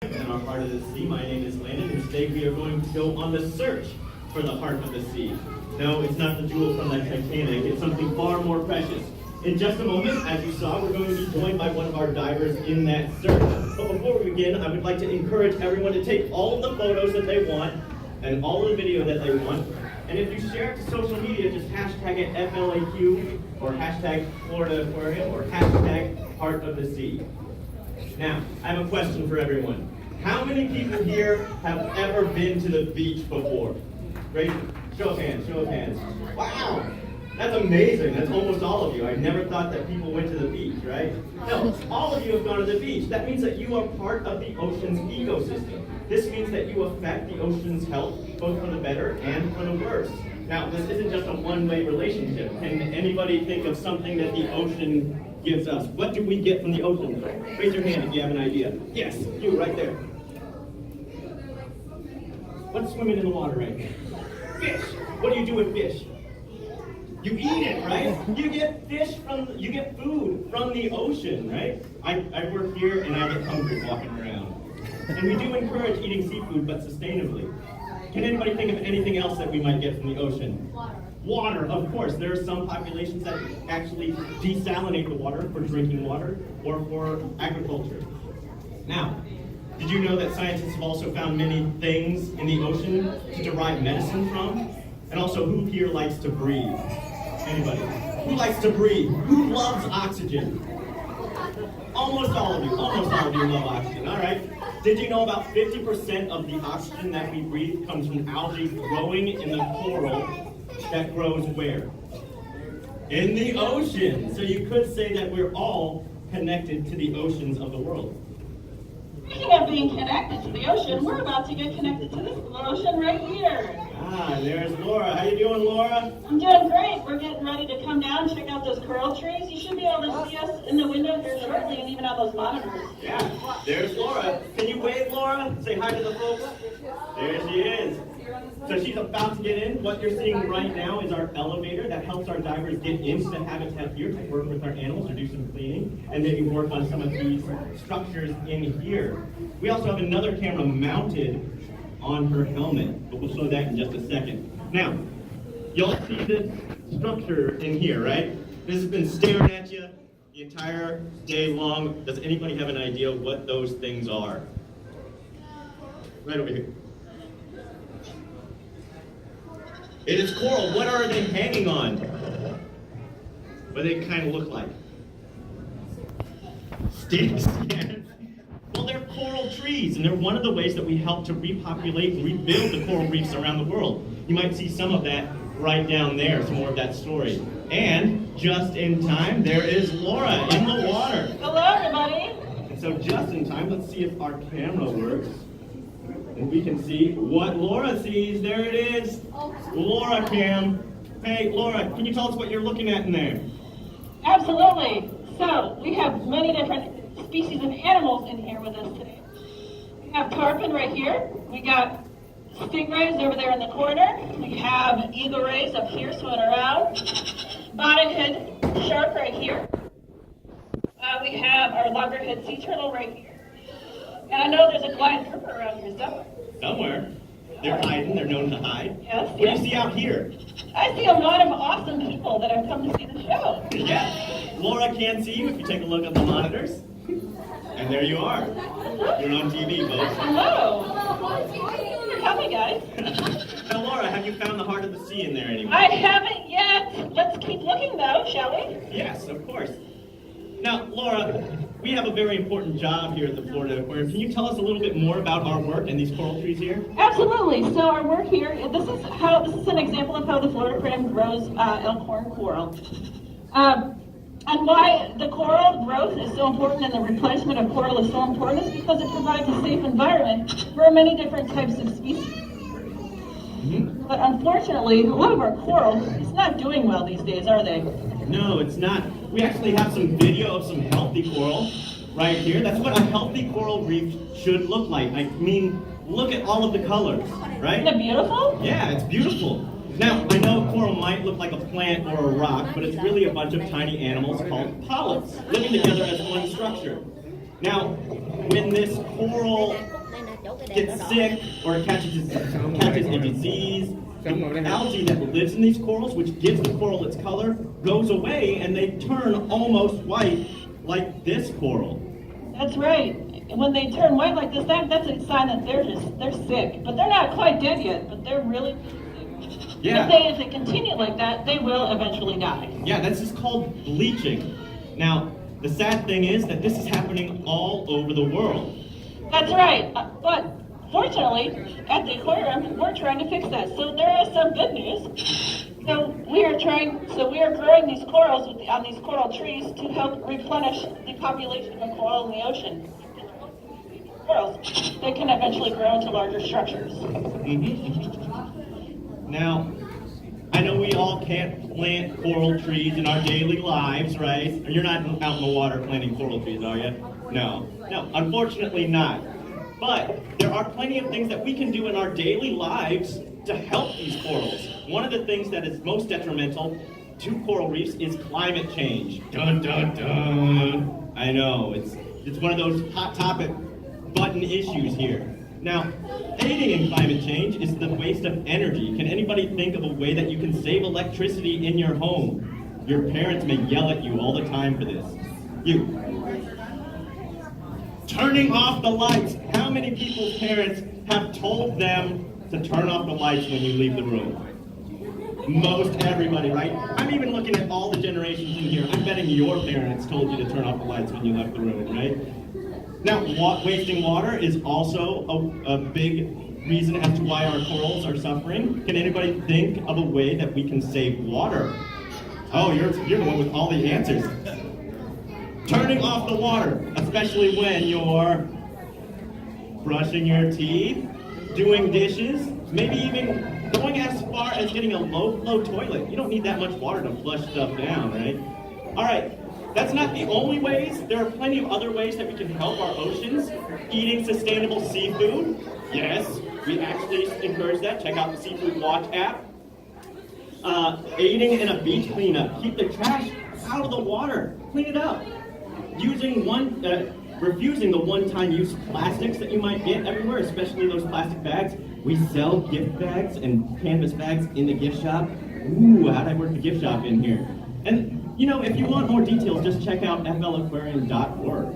In our heart of the sea. My name is Landon, and today we are going to go on the search for the heart of the sea. No, it's not the jewel from the Titanic. It's something far more precious. In just a moment, as you saw, we're going to be joined by one of our divers in that search. But before we begin, I would like to encourage everyone to take all of the photos that they want and all of the video that they want. And if you share it to social media, just hashtag it FLAQ or hashtag Florida Aquarium or hashtag Heart of the Sea. Now, I have a question for everyone. How many people here have ever been to the beach before? Great. Show of hands, show of hands. Wow, that's amazing. That's almost all of you. I never thought that people went to the beach, right? No, all of you have gone to the beach. That means that you are part of the ocean's ecosystem. This means that you affect the ocean's health, both for the better and for the worse. Now, this isn't just a one-way relationship. Can anybody think of something that the ocean gives us? What do we get from the ocean? Raise your hand if you have an idea. Yes, you right there. What's swimming in the water right now? Fish. What do you do with fish? You eat it, right? You get you get food from the ocean, right? I work here and I get hungry walking around. And we do encourage eating seafood, but sustainably. Can anybody think of anything else that we might get from the ocean? Water, of course. There are some populations that actually desalinate the water for drinking water or for agriculture. Now, did you know that scientists have also found many things in the ocean to derive medicine from? And also, who here likes to breathe? Anybody? Who likes to breathe? Who loves oxygen? Almost all of you love oxygen, all right? Did you know about 50% of the oxygen that we breathe comes from algae growing in the coral that grows where? In the ocean. So you could say that we're all connected to the oceans of the world. Speaking of being connected to the ocean, we're about to get connected to this ocean right here. Ah, there's Laura. How you doing, Laura? I'm doing great. We're getting ready to come down and check out those coral trees. You should be able to see us in the window here shortly and even on those monitors. Yeah, there's Laura. Can you wave, Laura? Say hi to the folks. There she is. So she's about to get in. What you're seeing right now is our elevator that helps our divers get into the habitat here to work with our animals or do some cleaning and maybe work on some of these structures in here. We also have another camera mounted on her helmet, but we'll show that in just a second. Now, y'all see this structure in here, right? This has been staring at you the entire day long. Does anybody have an idea what those things are? Right over here. It is coral. What are they hanging on? What do they kind of look like? Sticks. Yes. Well, they're coral trees, and they're one of the ways that we help to repopulate and rebuild the coral reefs around the world. You might see some of that right down there, some more of that story. And just in time, there is Laura in the water. Hello, everybody. And so just in time, let's see if our camera works. And we can see what Laura sees. There it is. Laura cam. Hey, Laura, can you tell us what you're looking at in there? Absolutely. So, we have many different species of animals in here with us today. We have tarpon right here. We got stingrays over there in the corner. We have eagle rays up here swimming around. Bonnethead shark right here. We have our loggerhead sea turtle right here. And I know there's a Goliath grouper around here somewhere. Somewhere. They're hiding. They're known to hide. Yes. What do you see out here? I see a lot of awesome people that have come to see the show. Yeah. Laura can see you if you take a look at the monitors. And there you are. You're on TV, folks. Hello. Thanks for coming, guys. Now, Laura, have you found the heart of the sea in there anywhere? I haven't yet. Let's keep looking, though, shall we? Yes, of course. Now, Laura, we have a very important job here at the Florida Aquarium. Can you tell us a little bit more about our work and these coral trees here? Absolutely. So our work here, this is an example of how the Florida Aquarium grows elkhorn coral. And why the coral growth is so important and the replenishment of coral is so important is because it provides a safe environment for many different types of species. Mm-hmm. But unfortunately, a lot of our coral is not doing well these days, are they? No, it's not. We actually have some video of some healthy coral right here. That's what a healthy coral reef should look like. I mean, look at all of the colors, right? Isn't it beautiful? Yeah, it's beautiful. Now, I know coral might look like a plant or a rock, but it's really a bunch of tiny animals called polyps living together as one structure. Now, when this coral gets sick or catches a disease, the algae that lives in these corals, which gives the coral its color, goes away and they turn almost white like this coral. That's right. When they turn white like this, that's a sign that they're sick. But they're not quite dead yet, but they're really sick. Yeah. If they continue like that, they will eventually die. Yeah, that's just called bleaching. Now, the sad thing is that this is happening all over the world. That's right. But fortunately, at the aquarium, we're trying to fix that. So there is some good news. So we are growing these corals on these coral trees to help replenish the population of coral in the ocean. Corals, they can eventually grow into larger structures. Now, I know we all can't plant coral trees in our daily lives, right? You're not out in the water planting coral trees, are you? No, unfortunately not. But there are plenty of things that we can do in our daily lives to help these corals. One of the things that is most detrimental to coral reefs is climate change. Dun, dun, dun. I know, it's one of those hot topic button issues here. Now, aiding in climate change is the waste of energy. Can anybody think of a way that you can save electricity in your home? Your parents may yell at you all the time for this. Turning off the lights. How many people's parents have told them to turn off the lights when you leave the room? Most everybody, right? I'm even looking at all the generations in here. I'm betting your parents told you to turn off the lights when you left the room, right? Now, wasting water is also a big reason as to why our corals are suffering. Can anybody think of a way that we can save water? Oh, you're the one with all the answers. Turning off the water, especially when you're brushing your teeth, doing dishes, maybe even going as far as getting a low-flow toilet. You don't need that much water to flush stuff down, right? All right. That's not the only ways. There are plenty of other ways that we can help our oceans. Eating sustainable seafood. Yes, we actually encourage that. Check out the Seafood Watch app. Aiding in a beach cleanup. Keep the trash out of the water. Clean it up. Refusing the one-time use plastics that you might get everywhere, especially those plastic bags. We sell gift bags and canvas bags in the gift shop. Ooh, how'd I work the gift shop in here? And if you want more details, just check out flaquarium.org.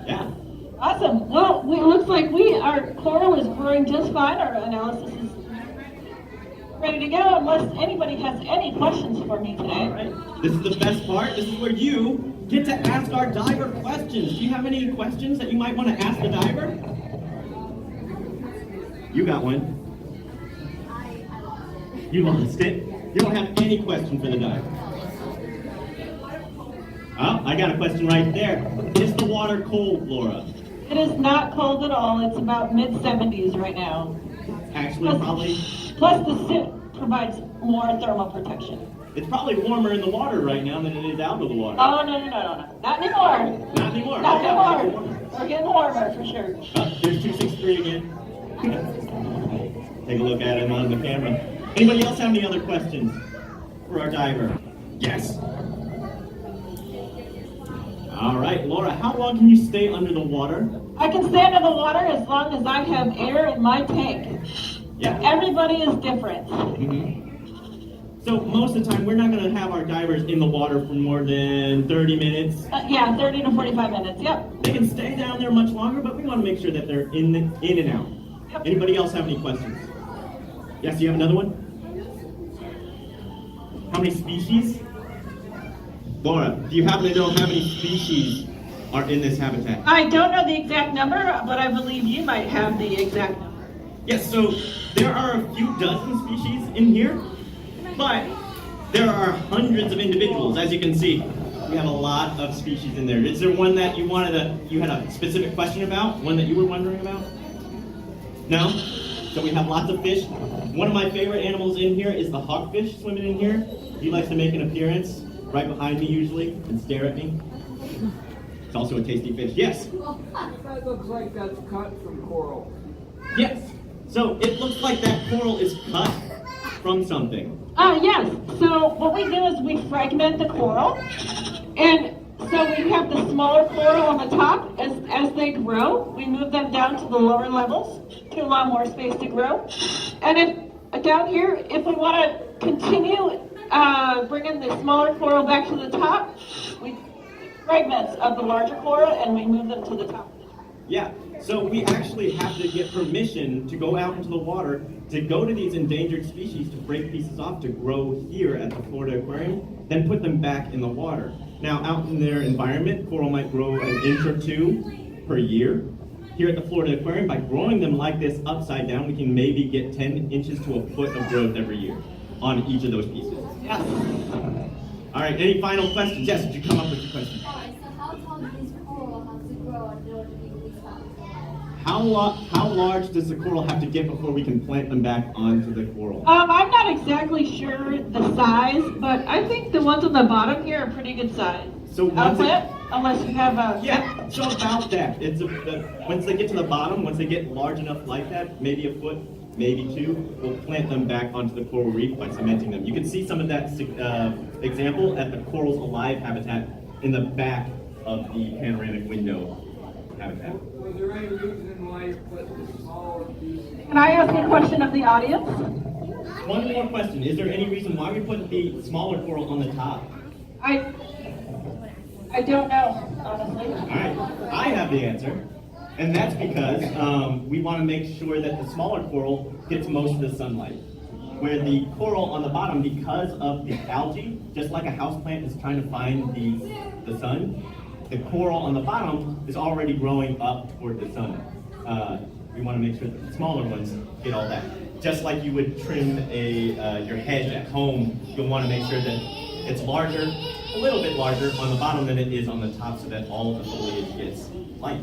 Yeah. Awesome. Well, it looks like our coral is growing just fine. Our analysis is ready to go, unless anybody has any questions for me today. All right. This is the best part. This is where you get to ask our diver questions. Do you have any questions that you might want to ask the diver? You got one. You lost it. You don't have any question for the diver. Oh, I got a question right there. Is the water cold, Laura? It is not cold at all. It's about mid-70s right now. Actually, probably. Plus the suit provides more thermal protection. It's probably warmer in the water right now than it is out of the water. Oh, no. Not anymore. Not anymore. Not anymore. We're getting warmer for sure. There's 263 again. Take a look at him on the camera. Anybody else have any other questions for our diver? Yes. All right, Laura, how long can you stay under the water? I can stay under the water as long as I have air in my tank. Yeah. Everybody is different. Mm-hmm. So most of the time, we're not going to have our divers in the water for more than 30 minutes. 30 to 45 minutes, yep. They can stay down there much longer, but we want to make sure that they're in and out. Yep. Anybody else have any questions? Yes, you have another one? How many species? Laura, do you happen to know how many species are in this habitat? I don't know the exact number, but I believe you might have the exact number. Yes, so there are a few dozen species in here, but there are hundreds of individuals. As you can see, we have a lot of species in there. Is there one that you had a specific question about? One that you were wondering about? No? So we have lots of fish. One of my favorite animals in here is the hawkfish swimming in here. He likes to make an appearance right behind me usually and stare at me. It's also a tasty fish. Yes? That looks like that's cut from coral. Yes. So it looks like that coral is cut from something. Yes. So what we do is we fragment the coral, and So we have the smaller coral on the top. As they grow, we move them down to the lower levels to allow more space to grow. And if down here, if we want to continue bringing the smaller coral back to the top, we fragments of the larger coral and we move them to the top. Yeah, so we actually have to get permission to go out into the water to go to these endangered species to break pieces off to grow here at the Florida Aquarium, then put them back in the water. Now, out in their environment, coral might grow an inch or two per year. Here at the Florida Aquarium, by growing them like this upside down, we can maybe get 10 inches to a foot of growth every year on each of those pieces. Yes. All right, any final questions? Yes, did you come up with your question? Alright, so how tall does this coral have to grow in order to be released out? How large does the coral have to get before we can plant them back onto the coral? I'm not exactly sure the size, but I think the ones on the bottom here are pretty good size. So once Unless you have a... yeah, so about that. Once they get to the bottom, once they get large enough like that, maybe a foot, maybe two, we'll plant them back onto the coral reef by cementing them. You can see some of that example at the Corals Alive habitat in the back of the panoramic window habitat. Was there any reason why you put the smaller piece? Can I ask a question of the audience? One more question. Is there any reason why we put the smaller coral on the top? I don't know, honestly. All right, I have the answer. And that's because we want to make sure that the smaller coral gets most of the sunlight. Where the coral on the bottom, because of the algae, just like a houseplant is trying to find the sun, the coral on the bottom is already growing up toward the sun. We want to make sure that the smaller ones get all that. Just like you would trim your hedge at home, you'll want to make sure that it's larger, a little bit larger on the bottom than it is on the top so that all of the foliage gets light.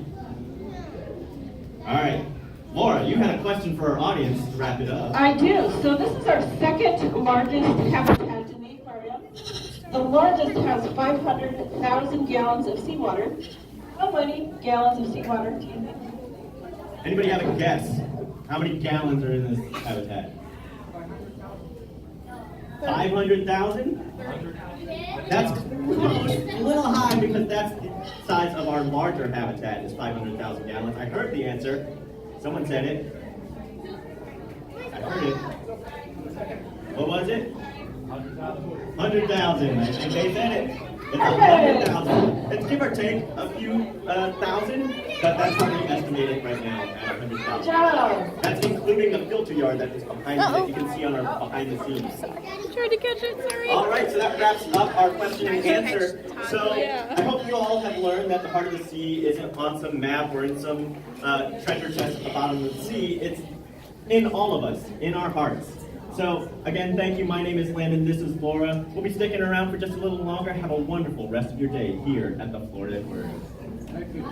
All right, Laura, you had a question for our audience to wrap it up. I do. So this is our second largest habitat in the aquarium. The largest has 500,000 gallons of seawater. How many gallons of seawater do you think? Anybody have a guess? How many gallons are in this habitat? 500,000? That's a little high because that's the size of our larger habitat is 500,000 gallons. I heard the answer. Someone said it. I heard it. What was it? 100,000. I think they said it. It's 100,000. It's give or take a few thousand, but that's how we estimate it right now at 100,000. Joe. That's including the filter yard that is behind that you can see on our behind the scenes. Tried to catch it, sorry. All right, so that wraps up our question and answer. So I hope you all have learned that the heart of the sea isn't on some map or in some treasure chest at the bottom of the sea. It's in all of us, in our hearts. So again, thank you. My name is Landon. This is Laura. We'll be sticking around for just a little longer. Have a wonderful rest of your day here at the Florida Aquarium. Thank you.